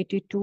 82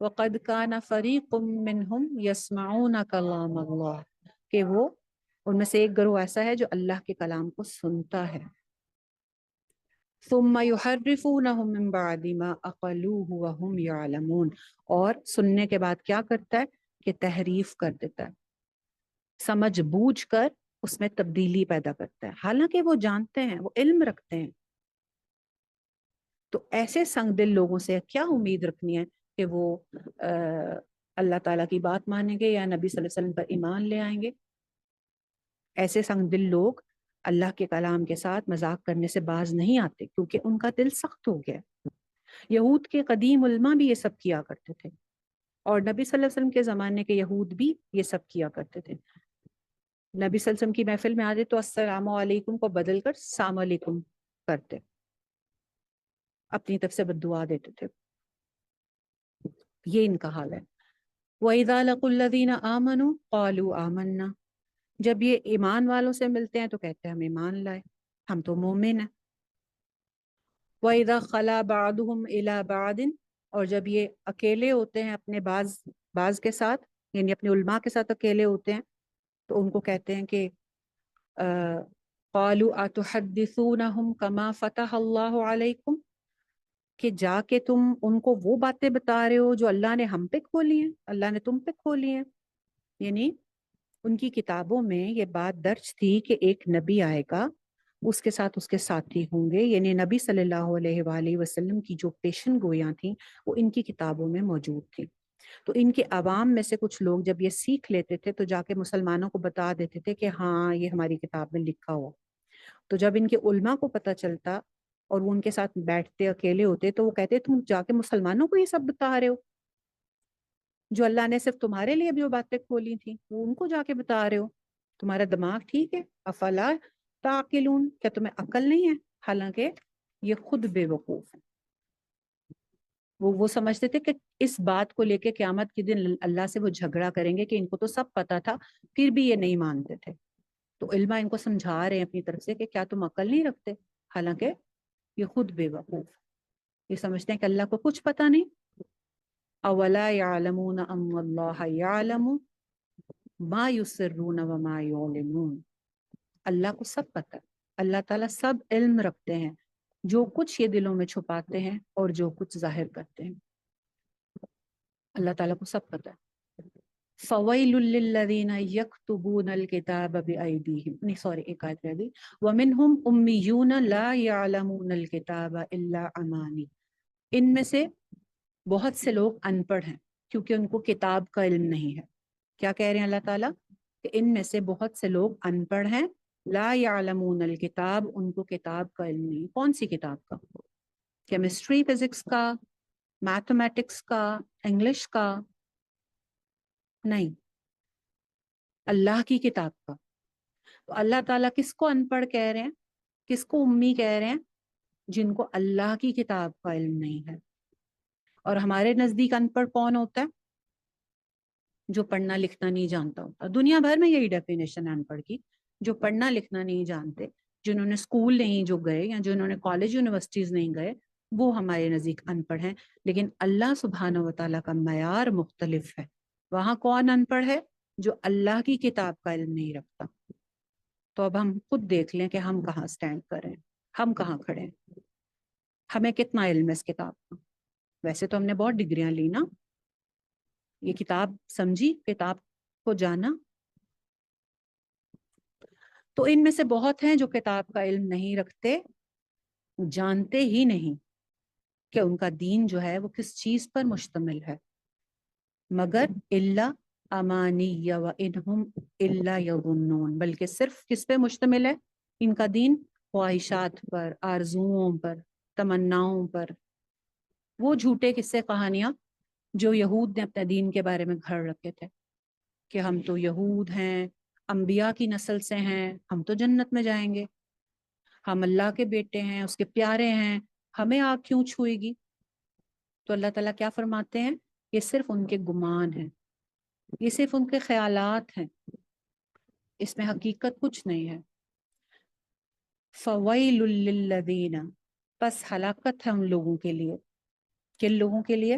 وَقَدْ كَانَ فَرِيقٌ مِّنْهُمْ يَسْمَعُونَ كَلَامَ اللَّهِ، کہ وہ ان میں سے ایک گروہ ایسا ہے جو اللہ کے کلام کو سنتا ہے. ثُمَّ يُحَرِّفُونَهُ مِن بَعْدِ مَا عَقَلُوهُ وَهُمْ يَعْلَمُونَ، اور سننے کے بعد کیا کرتا ہے کہ تحریف کر دیتا ہے، سمجھ بوجھ کر اس میں تبدیلی پیدا کرتا ہے، حالانکہ وہ جانتے ہیں، وہ علم رکھتے ہیں. تو ایسے سنگ دل لوگوں سے کیا امید رکھنی ہے کہ وہ اللہ تعالیٰ کی بات مانیں گے یا نبی صلی اللہ علیہ وسلم پر ایمان لے آئیں گے. ایسے سنگ دل لوگ اللہ کے کلام کے ساتھ مذاق کرنے سے باز نہیں آتے، کیونکہ ان کا دل سخت ہو گیا. یہود کے قدیم علماء بھی یہ سب کیا کرتے تھے، اور نبی صلی اللہ علیہ وسلم کے زمانے کے یہود بھی یہ سب کیا کرتے تھے. نبی صلی اللہ علیہ وسلم کی محفل میں آتے تو السلام علیکم کو بدل کر السلام علیکم کرتے، اپنی طرف سے بد دعا دیتے تھے. یہ ان کا حال ہے. وَإِذَا لَقُوا الَّذِينَ آمَنُوا قَالُوا آمَنَّا، جب یہ ایمان والوں سے ملتے ہیں تو کہتے ہیں ہم ایمان لائے، ہم تو مومن ہیں. وَإِذَا خَلَا بَعْضُهُمْ إِلَى بَعْضٍ، اور جب یہ اکیلے ہوتے ہیں اپنے بعض کے ساتھ، یعنی اپنے علماء کے ساتھ اکیلے ہوتے ہیں، تو ان کو کہتے ہیں کہ قَالُوا أَتُحَدِّثُونَهُمْ كَمَا فَتَحَ اللَّهُ عَلَيْكُمْ، کہ جا کے تم ان کو وہ باتیں بتا رہے ہو جو اللہ نے ہم پہ کھولی ہیں، اللہ نے تم پہ کھولی ہیں. یعنی ان کی کتابوں میں یہ بات درج تھی کہ ایک نبی آئے گا، اس کے ساتھ اس کے ساتھی ہوں گے. یعنی نبی صلی اللہ علیہ وآلہ وسلم کی جو پیشن گویاں تھیں وہ ان کی کتابوں میں موجود تھیں. تو ان کے عوام میں سے کچھ لوگ جب یہ سیکھ لیتے تھے تو جا کے مسلمانوں کو بتا دیتے تھے کہ ہاں یہ ہماری کتاب میں لکھا ہوا. تو جب ان کے علماء کو پتہ چلتا اور وہ ان کے ساتھ بیٹھتے اکیلے ہوتے تو وہ کہتے تم جا کے مسلمانوں کو یہ سب بتا رہے ہو، جو اللہ نے صرف تمہارے لیے بھی وہ باتیں کھولی تھیں وہ ان کو جا کے بتا رہے ہو. تمہارا دماغ ٹھیک ہے؟ افلا تعقلون، کیا تمہیں عقل نہیں ہے؟ حالانکہ یہ خود بے وقوف ہیں. وہ سمجھتے تھے کہ اس بات کو لے کے قیامت کے دن اللہ سے وہ جھگڑا کریں گے کہ ان کو تو سب پتا تھا پھر بھی یہ نہیں مانتے تھے. تو علماء ان کو سمجھا رہے ہیں اپنی طرف سے کہ کیا تم عقل نہیں رکھتے؟ حالانکہ یہ خود بے وقوف، یہ سمجھتے ہیں کہ اللہ کو کچھ پتا نہیں. اولا یعلمون ان اللہ یعلم ما یسرون وما یعلنون، اللہ کو سب پتا ہے، اللہ تعالیٰ سب علم رکھتے ہیں، جو کچھ یہ دلوں میں چھپاتے ہیں اور جو کچھ ظاہر کرتے ہیں، اللہ تعالیٰ کو سب پتا ہے. فَوَيْلٌ لِّلَّذِينَ يَكْتُبُونَ الْكِتَابَ بِأَيْدِيهِمْ، نہیں سوری ایک آیت رہ گئی. وَمِنْهُمْ أُمِّيُّونَ لَا يَعْلَمُونَ الْكِتَابَ إِلَّا أَمَانِي، ان میں سے بہت سے لوگ ان پڑھ ہیں کیونکہ ان کو کتاب کا علم نہیں ہے. کیا کہہ رہے ہیں اللہ تعالیٰ؟ کہ ان میں سے بہت سے لوگ ان پڑھ ہیں، لا یعلمون الکتاب، ان کو کتاب کا علم نہیں. کون سی کتاب کا؟ کیمسٹری، فزکس کا، میتھمیٹکس کا، انگلش کا؟ نہیں، اللہ کی کتاب کا. تو اللہ تعالیٰ کس کو ان پڑھ کہہ رہے ہیں، کس کو امی کہہ رہے ہیں؟ جن کو اللہ کی کتاب کا علم نہیں ہے. اور ہمارے نزدیک ان پڑھ کون ہوتا ہے؟ جو پڑھنا لکھنا نہیں جانتا ہوتا. دنیا بھر میں یہی ڈیفینیشن ہے ان پڑھ کی، جو پڑھنا لکھنا نہیں جانتے، جنہوں نے اسکول نہیں جو گئے یا جنہوں نے کالج یونیورسٹیز نہیں گئے، وہ ہمارے نزدیک ان پڑھ ہیں. لیکن اللہ سبحانہ و تعالیٰ کا معیار مختلف ہے. وہاں کون ان پڑھ ہے؟ جو اللہ کی کتاب کا علم نہیں رکھتا. تو اب ہم خود دیکھ لیں کہ ہم کہاں سٹینڈ کر رہے ہیں، ہم کہاں کھڑے ہیں، ہمیں کتنا علم ہے اس کتاب کا. ویسے تو ہم نے بہت ڈگریاں لی نا، یہ کتاب سمجھی، کتاب کو جانا. تو ان میں سے بہت ہیں جو کتاب کا علم نہیں رکھتے، جانتے ہی نہیں کہ ان کا دین جو ہے وہ کس چیز پر مشتمل ہے، مگر الا امانی و انہم الا یظنون، بلکہ صرف کس پہ مشتمل ہے ان کا دین؟ خواہشات پر، آرزوؤں پر، تمناؤں پر. وہ جھوٹے قصے کہانیاں جو یہود نے اپنے دین کے بارے میں گھڑ رکھے تھے کہ ہم تو یہود ہیں، انبیاء کی نسل سے ہیں، ہم تو جنت میں جائیں گے، ہم اللہ کے بیٹے ہیں، اس کے پیارے ہیں، ہمیں آگ کیوں چھوئے گی. تو اللہ تعالیٰ کیا فرماتے ہیں؟ یہ صرف ان کے گمان ہیں، یہ صرف ان کے خیالات ہیں، اس میں حقیقت کچھ نہیں ہے. فویل للذین، پس ہلاکت ہے ان لوگوں کے لیے. کن لوگوں کے لیے؟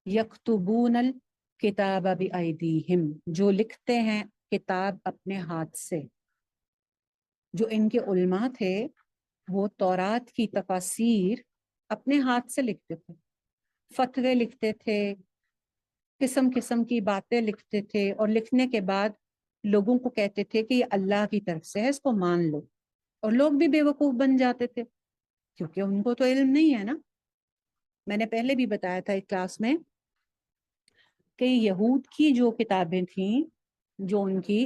یکتبون الکتاب بایدیہم، جو لکھتے ہیں کتاب اپنے ہاتھ سے. جو ان کے علماء تھے وہ تورات کی تفاسیر اپنے ہاتھ سے لکھتے تھے، فتوے لکھتے تھے، قسم قسم کی باتیں لکھتے تھے، اور لکھنے کے بعد لوگوں کو کہتے تھے کہ یہ اللہ کی طرف سے ہے، اس کو مان لو. اور لوگ بھی بے وقوف بن جاتے تھے کیونکہ ان کو تو علم نہیں ہے نا. میں نے پہلے بھی بتایا تھا ایک کلاس میں کہ یہود کی جو کتابیں تھیں، جو ان کی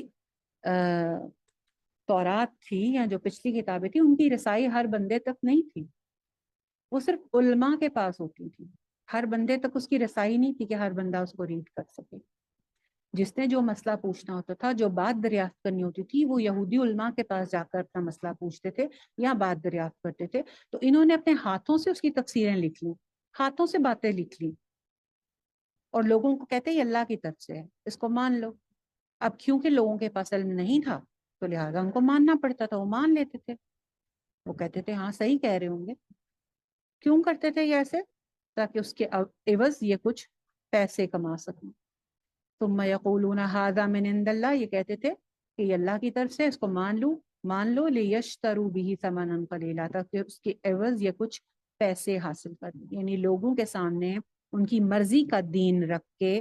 تورات تھی یا جو پچھلی کتابیں تھیں، ان کی رسائی ہر بندے تک نہیں تھی. وہ صرف علماء کے پاس ہوتی تھی، ہر بندے تک اس کی رسائی نہیں تھی کہ ہر بندہ اس کو ریڈ کر سکے. جس نے جو مسئلہ پوچھنا ہوتا تھا، جو بات دریافت کرنی ہوتی تھی، وہ یہودی علماء کے پاس جا کر اپنا مسئلہ پوچھتے تھے یا بات دریافت کرتے تھے. تو انہوں نے اپنے ہاتھوں سے اس کی تفسیریں لکھ لی، ہاتھوں سے باتیں لکھ لی، اور لوگوں کو کہتے ہیں یہ اللہ کی طرف سے ہے، اس کو مان لو. اب کیونکہ لوگوں کے پاس علم نہیں تھا تو لہٰذا ان کو ماننا پڑتا تھا، وہ مان لیتے تھے. وہ کہتے تھے ہاں صحیح کہہ رہے ہوں گے. کیوں کرتے تھے یہ ایسے؟ تاکہ اس کے عوض یہ کچھ پیسے کما سکیں. ثم یقولون ھذا من عند اللہ، یہ کہتے تھے کہ یہ اللہ کی طرف سے، اس کو مان لو لیشتروا به ثمنا قلیلا، تاکہ اس کے عوض یہ کچھ پیسے حاصل کریں. یعنی لوگوں کے سامنے ان کی مرضی کا دین رکھ کے،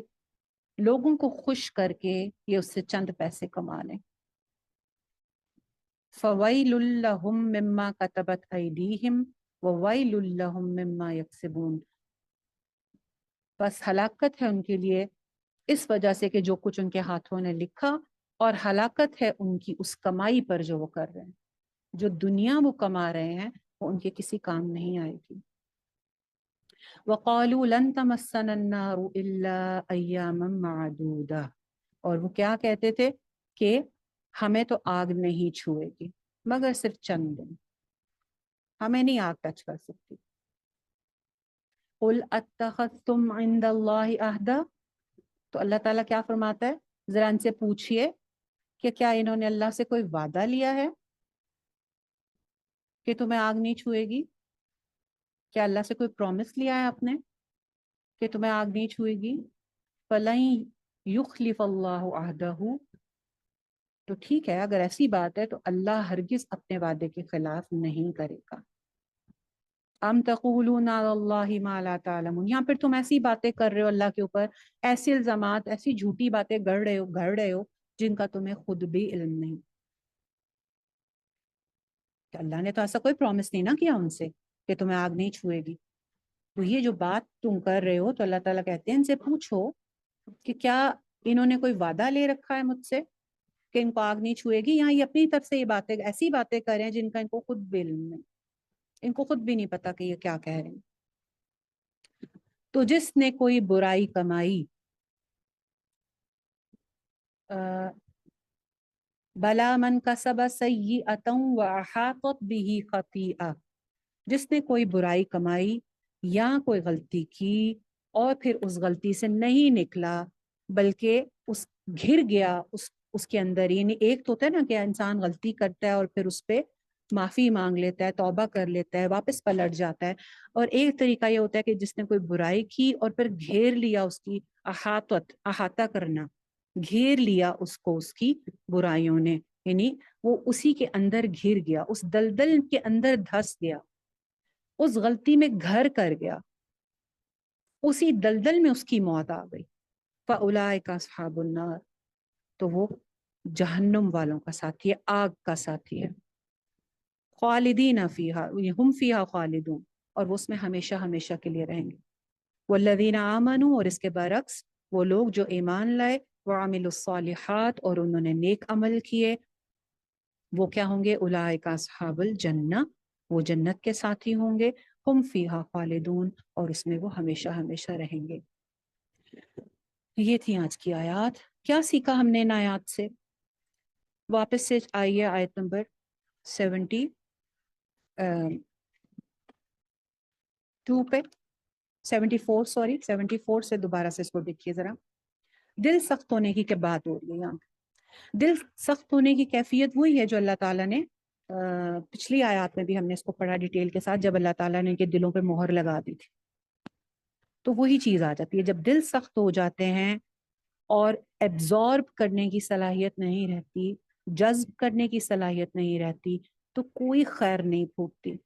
لوگوں کو خوش کر کے یہ اس سے چند پیسے کما لیں. فَوَيْلٌ لَّهُم مِّمَّا كَتَبَتْ أَيْدِيهِمْ وَوَيْلٌ لَّهُم مِّمَّا يَكْسِبُونَ. بس ہلاکت ہے ان کے لیے اس وجہ سے کہ جو کچھ ان کے ہاتھوں نے لکھا، اور ہلاکت ہے ان کی اس کمائی پر جو وہ کر رہے ہیں. جو دنیا وہ کما رہے ہیں وہ ان کے کسی کام نہیں آئے گی. وَقَالُوا لَن تَمَسَّنَا النَّارُ إِلَّا أَيَّامًا مَّعْدُودَةً، اور وہ کیا کہتے تھے کہ ہمیں تو آگ نہیں چھوئے گی مگر صرف چند دن، ہمیں نہیں آگ ٹچ کر سکتی. قُلْ أَتَّخَذْتُمْ عِندَ اللَّهِ عَهْدًا، تو اللہ تعالیٰ کیا فرماتا ہے، ذرا ان سے پوچھئے کہ کیا انہوں نے اللہ سے کوئی وعدہ لیا ہے کہ تمہیں آگ نہیں چھوئے گی؟ کیا اللہ سے کوئی پرومس لیا ہے آپ نے کہ تمہیں آگ نہیں چھوئے گی؟ فَلَن يُخْلِفَ اللَّهُ عَهْدَهُ، تو ٹھیک ہے اگر ایسی بات ہے تو اللہ ہرگز اپنے وعدے کے خلاف نہیں کرے گا. ام تقولون علی اللہ ما لا تعلمون، یہاں پھر تم ایسی باتیں کر رہے ہو اللہ کے اوپر، ایسی الزامات، ایسی جھوٹی باتیں گھڑ رہے ہو جن کا تمہیں خود بھی علم نہیں. کہ اللہ نے تو ایسا کوئی پرومس نہیں نہ کیا ان سے کہ تمہیں آگ نہیں چھوئے گی. تو یہ جو بات تم کر رہے ہو، تو اللہ تعالیٰ کہتے ہیں ان سے پوچھو کہ کیا انہوں نے کوئی وعدہ لے رکھا ہے مجھ سے کہ ان کو آگ نہیں چھوئے گی، یا یہ اپنی طرف سے یہ باتیں، ایسی باتیں کر رہے ہیں جن کا ان کو خود بھی علم نہیں، ان کو خود بھی نہیں پتا کہ یہ کیا کہہ رہے ہیں. تو جس نے کوئی برائی کمائی، بلا من کسب سیئۃ واحاطت بہ خطیئہ، جس نے کوئی برائی کمائی یا کوئی غلطی کی اور پھر اس غلطی سے نہیں نکلا بلکہ اس گھر گیا اس کے اندر. یعنی ایک تو ہوتا ہے نا کہ انسان غلطی کرتا ہے اور پھر اس پہ معافی مانگ لیتا ہے، توبہ کر لیتا ہے، واپس پلٹ جاتا ہے. اور ایک طریقہ یہ ہوتا ہے کہ جس نے کوئی برائی کی اور پھر گھیر لیا، اس کی احاطہ کرنا، گھیر لیا اس کو اس کی برائیوں نے، یعنی وہ اسی کے اندر گھر گیا، اس دلدل کے اندر دھس گیا، اس غلطی میں گھر کر گیا، اسی دلدل میں اس کی موت آ گئی. فَأُولَٰئِکَ أَصْحَابُ النَّارِ، تو وہ جہنم والوں کا ساتھی ہے، آگ کا ساتھی ہے. خالدین فیہا، ہم فیہا خالدون، اور وہ اس میں ہمیشہ ہمیشہ کے لیے رہیں گے. والذین آمنوا، اور اس کے برعکس وہ لوگ جو ایمان لائے، وعملوا الصالحات، اور انہوں نے نیک عمل کیے، وہ کیا ہوں گے؟ اولئک اصحاب الجنہ، وہ جنت کے ساتھی ہوں گے. ہم فیہا خالدون، اور اس میں وہ ہمیشہ ہمیشہ رہیں گے. یہ تھی آج کی آیات. کیا سیکھا ہم نے ان آیات سے؟ واپس سے آئیے آیت نمبر 72 پہ، 74 سے دوبارہ سے اس کو دیکھیے ذرا. دل سخت ہونے کی کیا بات ہو رہی ہے یہاں؟ دل سخت ہونے کی کیفیت وہی ہے جو اللہ تعالیٰ نے پچھلی آیات میں بھی ہم نے اس کو پڑھا ڈیٹیل کے ساتھ، جب اللہ تعالیٰ نے ان کے دلوں پہ مہر لگا دی تھی. تو وہی چیز آ جاتی ہے، جب دل سخت ہو جاتے ہیں اور ایبزارب کرنے کی صلاحیت نہیں رہتی، جذب کرنے کی صلاحیت نہیں رہتی، تو کوئی خیر نہیں پھوٹتی۔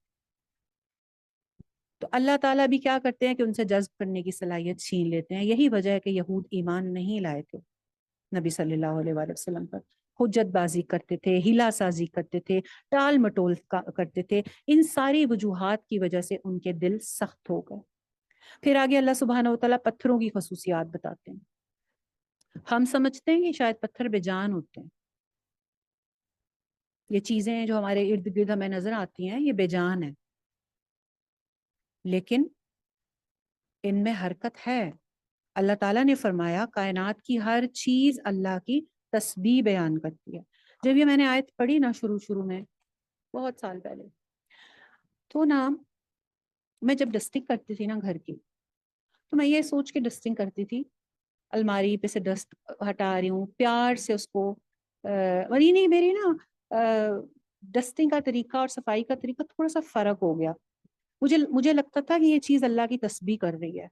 تو اللہ تعالیٰ بھی کیا کرتے ہیں کہ ان سے جذب کرنے کی صلاحیت چھین لیتے ہیں۔ یہی وجہ ہے کہ یہود ایمان نہیں لائے تھے نبی صلی اللہ علیہ وآلہ وسلم پر، حجت بازی کرتے تھے، ہیلا سازی کرتے تھے، ٹال مٹول کرتے تھے، ان ساری وجوہات کی وجہ سے ان کے دل سخت ہو گئے۔ پھر آگے اللہ سبحانہ و تعالیٰ پتھروں کی خصوصیات بتاتے ہیں۔ ہم سمجھتے ہیں کہ شاید پتھر بے جان ہوتے ہیں، یہ چیزیں جو ہمارے ارد گرد ہمیں نظر آتی ہیں یہ بے جان ہیں، لیکن ان میں حرکت ہے۔ اللہ تعالیٰ نے فرمایا کائنات کی ہر چیز اللہ کی تسبیح بیان کرتی ہے۔ جب یہ میں نے آیت پڑھی نا شروع میں بہت سال پہلے، تو نا میں جب ڈسٹنگ کرتی تھی نا گھر کی، تو میں یہ سوچ کے ڈسٹنگ کرتی تھی، الماری پہ سے ڈسٹ ہٹا رہی ہوں پیار سے اس کو، اور یہ نہیں میری نا ڈسٹنگ کا طریقہ اور صفائی کا طریقہ تھوڑا سا فرق ہو گیا۔ مجھے لگتا تھا کہ یہ چیز اللہ کی تسبیح کر رہی ہے،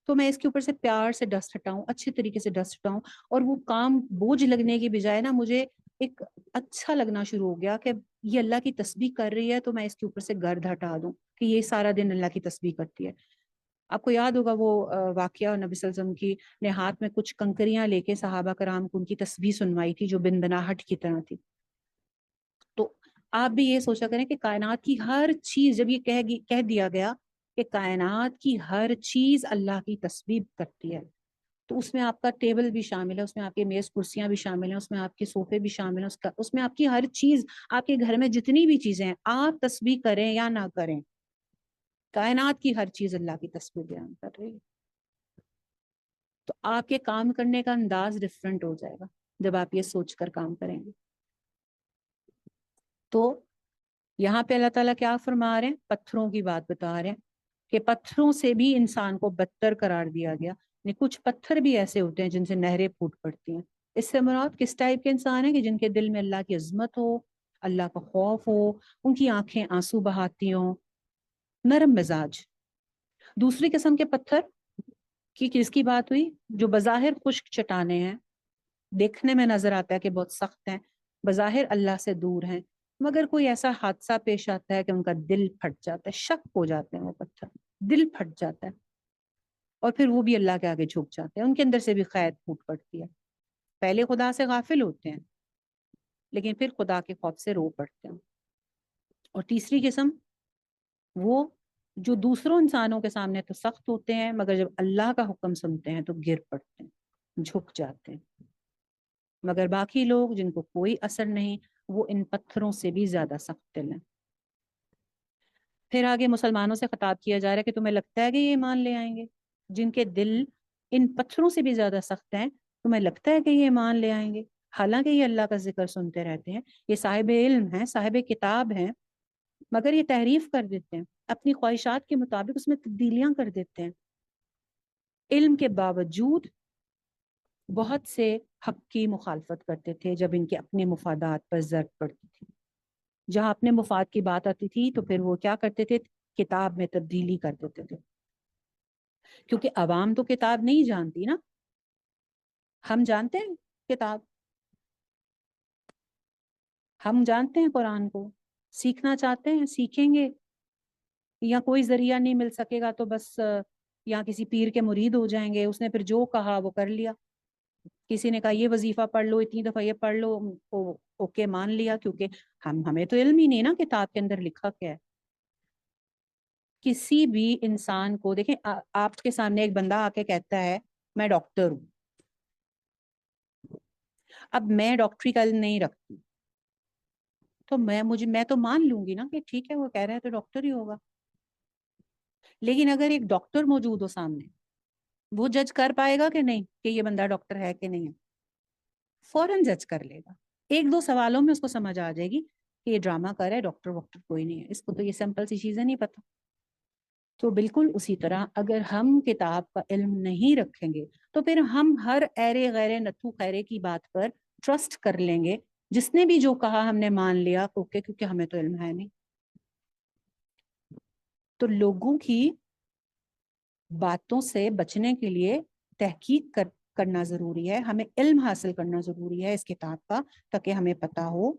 تو میں اس کے اوپر سے پیار سے ڈسٹ ہٹاؤں، اچھے طریقے سے ڈسٹ ہٹاؤں، اور وہ کام بوجھ لگنے کی بجائے نا مجھے ایک اچھا لگنا شروع ہو گیا کہ یہ اللہ کی تسبیح کر رہی ہے، تو میں اس کے اوپر سے گرد ہٹا دوں کہ یہ سارا دن اللہ کی تسبیح کرتی ہے۔ آپ کو یاد ہوگا وہ واقعہ نبی صلی اللہ علیہ وسلم کی نے ہاتھ میں کچھ کنکریاں لے کے صحابہ کرام کو ان کی تسبیح سنوائی تھی جو بندناہٹ کی طرح تھی۔ تو آپ بھی یہ سوچا کریں کہ کائنات کی ہر چیز، جب یہ کہہ دیا گیا کہ کائنات کی ہر چیز اللہ کی تسبیح کرتی ہے، تو اس میں آپ کا ٹیبل بھی شامل ہے، اس میں آپ کے میز کرسیاں بھی شامل ہیں، اس میں آپ کے صوفے بھی شامل ہیں، اس میں آپ کی ہر چیز، آپ کے گھر میں جتنی بھی چیزیں ہیں، آپ تسبیح کریں یا نہ کریں، کائنات کی ہر چیز اللہ کی تسبیح بیان کر رہی ہے۔ تو آپ کے کام کرنے کا انداز ڈفرینٹ ہو جائے گا جب آپ یہ سوچ کر کام کریں گے۔ تو یہاں پہ اللہ تعالیٰ کیا فرما رہے ہیں؟ پتھروں کی بات بتا رہے ہیں کہ پتھروں سے بھی انسان کو بدتر قرار دیا گیا، یعنی کچھ پتھر بھی ایسے ہوتے ہیں جن سے نہریں پھوٹ پڑتی ہیں۔ اس سے مراد کس ٹائپ کے انسان ہیں؟ کہ جن کے دل میں اللہ کی عظمت ہو، اللہ کا خوف ہو، ان کی آنکھیں آنسو بہاتی ہوں، نرم مزاج۔ دوسری قسم کے پتھر کی کس کی بات ہوئی؟ جو بظاہر خشک چٹانیں ہیں، دیکھنے میں نظر آتا ہے کہ بہت سخت ہیں، بظاہر اللہ سے دور ہیں، مگر کوئی ایسا حادثہ پیش آتا ہے کہ ان کا دل پھٹ جاتا ہے، شک ہو جاتے ہیں وہ پتھر، دل پھٹ جاتا ہے، اور پھر وہ بھی اللہ کے آگے جھک جاتے ہیں، ان کے اندر سے بھی قید پھوٹ پڑتی ہے۔ پہلے خدا سے غافل ہوتے ہیں لیکن پھر خدا کے خوف سے رو پڑتے ہیں۔ اور تیسری قسم وہ جو دوسروں انسانوں کے سامنے تو سخت ہوتے ہیں، مگر جب اللہ کا حکم سنتے ہیں تو گر پڑتے ہیں، جھک جاتے ہیں۔ مگر باقی لوگ جن کو کوئی اثر نہیں، وہ ان پتھروں سے بھی زیادہ سخت دل ہیں۔ پھر آگے مسلمانوں سے خطاب کیا جا رہا ہے کہ تمہیں لگتا ہے کہ یہ ایمان لے آئیں گے؟ جن کے دل ان پتھروں سے بھی زیادہ سخت ہیں، تمہیں لگتا ہے کہ یہ ایمان لے آئیں گے؟ حالانکہ یہ اللہ کا ذکر سنتے رہتے ہیں، یہ صاحب علم ہیں، صاحب کتاب ہیں، مگر یہ تحریف کر دیتے ہیں، اپنی خواہشات کے مطابق اس میں تبدیلیاں کر دیتے ہیں۔ علم کے باوجود بہت سے حق کی مخالفت کرتے تھے جب ان کے اپنے مفادات پر ضرب پڑتی تھی۔ جہاں اپنے مفاد کی بات آتی تھی تو پھر وہ کیا کرتے تھے؟ کتاب میں تبدیلی کر دیتے تھے، کیونکہ عوام تو کتاب نہیں جانتی نا، ہم جانتے ہیں کتاب، ہم جانتے ہیں قرآن کو، سیکھنا چاہتے ہیں سیکھیں گے، یا کوئی ذریعہ نہیں مل سکے گا تو بس یا کسی پیر کے مرید ہو جائیں گے، اس نے پھر جو کہا وہ کر لیا، کسی نے کہا یہ وظیفہ پڑھ لو، اتنی دفعہ یہ پڑھ لو، اوکے مان لیا، کیونکہ ہمیں تو علم ہی نہیں نا کتاب کے اندر لکھا کیا ہے۔ کسی بھی انسان کو دیکھیں، آپ کے سامنے ایک بندہ آ کے کہتا ہے میں ڈاکٹر ہوں، اب میں ڈاکٹری کا علم نہیں رکھتی تو میں تو مان لوں گی نا کہ ٹھیک ہے وہ کہہ رہا ہے تو ڈاکٹر ہی ہوگا۔ لیکن اگر ایک ڈاکٹر موجود ہو سامنے، وہ جج کر پائے گا کہ نہیں کہ یہ بندہ ڈاکٹر ہے کہ نہیں ہے؟ فوراً جج کر لے گا، ایک دو سوالوں میں اس کو سمجھ آ جائے گی کہ یہ ڈرامہ کر رہا ہے، ڈاکٹر واکٹر کوئی نہیں ہے، اس کو تو یہ سمپل سی چیزیں نہیں پتا۔ تو بالکل اسی طرح اگر ہم کتاب کا علم نہیں رکھیں گے تو پھر ہم ہر ایرے غیرے نتھو خیرے کی بات پر ٹرسٹ کر لیں گے، جس نے بھی جو کہا ہم نے مان لیا، اوکے کیونکہ ہمیں تو علم ہے نہیں۔ تو لوگوں کی باتوں سے بچنے کے لیے تحقیق کرنا ضروری ہے، ہمیں علم حاصل کرنا ضروری ہے اس کتاب کا، تاکہ ہمیں پتا ہو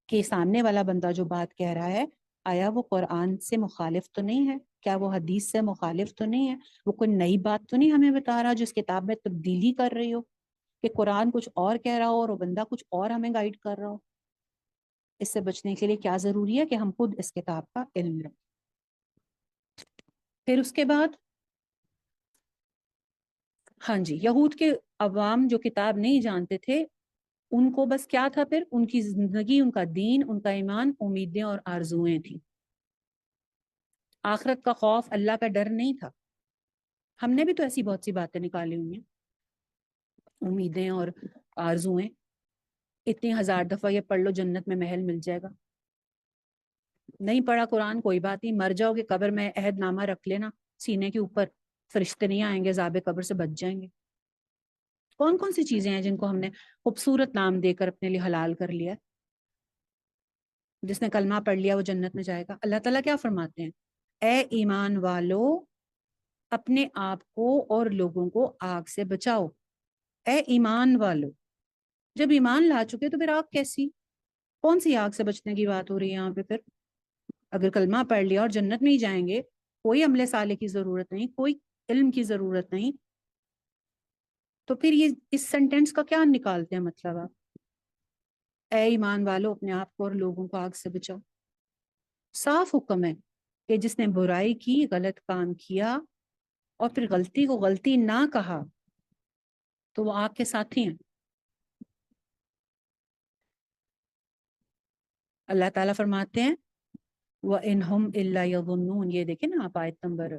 کہ سامنے والا بندہ جو بات کہہ رہا ہے آیا وہ قرآن سے مخالف تو نہیں ہے، کیا وہ حدیث سے مخالف تو نہیں ہے، وہ کوئی نئی بات تو نہیں ہمیں بتا رہا جس کتاب میں تبدیلی کر رہی ہو، کہ قرآن کچھ اور کہہ رہا ہو اور وہ بندہ کچھ اور ہمیں گائیڈ کر رہا ہو۔ اس سے بچنے کے لیے کیا ضروری ہے کہ ہم خود اس کتاب کا علم رکھیں۔ پھر اس کے بعد ہاں جی، یہود کے عوام جو کتاب نہیں جانتے تھے، ان کو بس کیا تھا، پھر ان کی زندگی، ان کا دین، ان کا ایمان، امیدیں اور آرزویں تھیں۔ آخرت کا خوف، اللہ کا ڈر نہیں تھا۔ ہم نے بھی تو ایسی بہت سی باتیں نکالی ہوئی ہیں، امیدیں اور آرزویں۔ اتنی ہزار دفعہ یہ پڑھ لو جنت میں محل مل جائے گا، نہیں پڑھا قرآن کوئی بات نہیں، مر جاؤ گے قبر میں عہد نامہ رکھ لینا سینے کے اوپر، فرشتے نہیں آئیں گے، عذاب قبر سے بچ جائیں گے۔ کون کون سی چیزیں ہیں جن کو ہم نے خوبصورت نام دے کر اپنے لیے حلال کر لیا؟ جس نے کلمہ پڑھ لیا وہ جنت میں جائے گا۔ اللہ تعالیٰ کیا فرماتے ہیں؟ اے ایمان والو، اپنے آپ کو اور لوگوں کو آگ سے بچاؤ۔ اے ایمان والو، جب ایمان لا چکے تو پھر آگ کیسی؟ کون سی آگ سے بچنے کی بات ہو رہی ہے یہاں پہ؟ پھر اگر کلمہ پڑھ لیا اور جنت میں ہی جائیں گے، کوئی عمل صالح کی ضرورت نہیں، کوئی علم کی ضرورت نہیں، تو پھر یہ اس سینٹینس کا کیا نکالتے ہیں مطلب آپ؟ اے ایمان والو، اپنے آپ کو اور لوگوں کو آگ سے بچاؤ۔ صاف حکم ہے کہ جس نے برائی کی، غلط کام کیا اور پھر غلطی کو غلطی نہ کہا تو وہ آگ کے ساتھی ہیں۔ اللہ تعالیٰ فرماتے ہیں وَإِنْهُمْ إِلَّا يَظُنُّونَ، یہ دیکھیں نا آپ آیت نمبر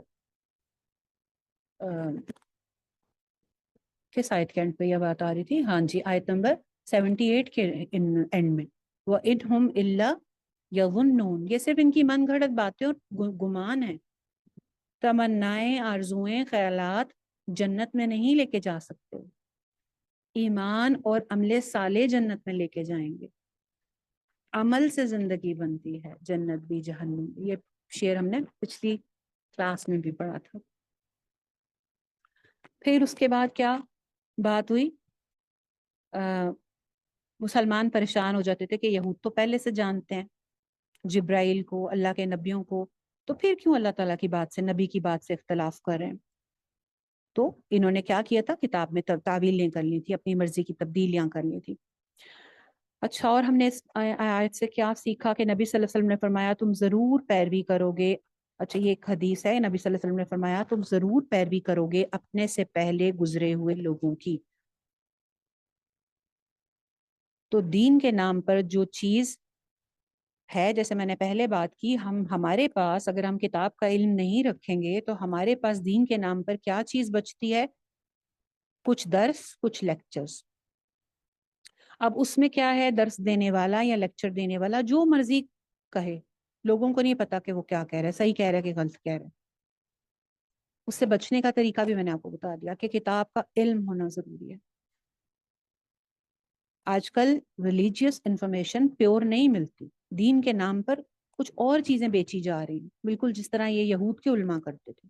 کس آیت کے اینڈ پہ یہ بات آ رہی تھی؟ ہاں جی، آیت نمبر 78 کے اینڈ میں، وَإِنْهُمْ إِلَّا يَظُنُّونَ، یہ صرف ان کی من گھڑت باتیں اور گمان ہیں، تمنائیں، آرزویں، خیالات جنت میں نہیں لے کے جا سکتے۔ ایمان اور عمل صالح جنت میں لے کے جائیں گے، عمل سے زندگی بنتی ہے، جنت بھی جہنم بھی۔ یہ شعر ہم نے پچھلی کلاس میں بھی پڑھا تھا۔ پھر اس کے بعد کیا بات ہوئی؟ مسلمان پریشان ہو جاتے تھے کہ یہود تو پہلے سے جانتے ہیں جبرائیل کو، اللہ کے نبیوں کو، تو پھر کیوں اللہ تعالیٰ کی بات سے، نبی کی بات سے اختلاف کر رہے ہیں؟ تو انہوں نے کیا کیا تھا؟ کتاب میں تعویلیں کر لی تھی، اپنی مرضی کی تبدیلیاں کر لی تھی۔ اچھا، اور ہم نے اس آیت سے کیا سیکھا کہ نبی صلی اللہ علیہ وسلم نے فرمایا تم ضرور پیروی کرو گے۔ اچھا، یہ ایک حدیث ہے، نبی صلی اللہ علیہ وسلم نے فرمایا تم ضرور پیروی کرو گے اپنے سے پہلے گزرے ہوئے لوگوں کی۔ تو دین کے نام پر جو چیز ہے، جیسے میں نے پہلے بات کی، ہمارے پاس اگر ہم کتاب کا علم نہیں رکھیں گے تو ہمارے پاس دین کے نام پر کیا چیز بچتی ہے؟ کچھ درس، کچھ لیکچرز۔ اب اس میں کیا ہے، درس دینے والا یا لیکچر دینے والا جو مرضی کہے، لوگوں کو نہیں پتا کہ وہ کیا کہہ رہا ہے، صحیح کہہ رہا ہے کہ غلط کہہ رہا ہے۔ اس سے بچنے کا طریقہ بھی میں نے آپ کو بتا دیا کہ کتاب کا علم ہونا ضروری ہے۔ آج کل ریلیجیس انفارمیشن پیور نہیں ملتی، دین کے نام پر کچھ اور چیزیں بیچی جا رہی ہیں، بالکل جس طرح یہ یہود کے علماء کرتے تھے۔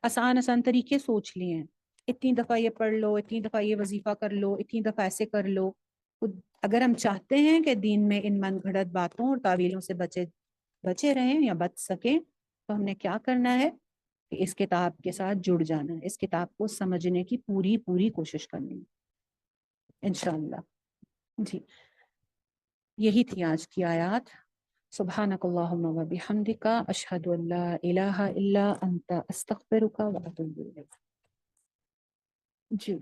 آسان آسان طریقے سوچ لیے ہیں، اتنی دفعہ یہ پڑھ لو، اتنی دفعہ یہ وظیفہ کر لو، اتنی دفعہ ایسے کر لو۔ اگر ہم چاہتے ہیں کہ دین میں ان من گھڑت باتوں اور تعویلوں سے بچے رہیں یا بچ سکیں، تو ہم نے کیا کرنا ہے کہ اس کتاب کے ساتھ جڑ جانا ہے، اس کتاب کو سمجھنے کی پوری کوشش کرنی ہے انشاءاللہ۔ جی، یہی تھی آج کی آیات۔ سبحانک اللہم و بحمدک، اشہد ان لا الہ الا انت، استغفرک و اتوب الیک۔ جی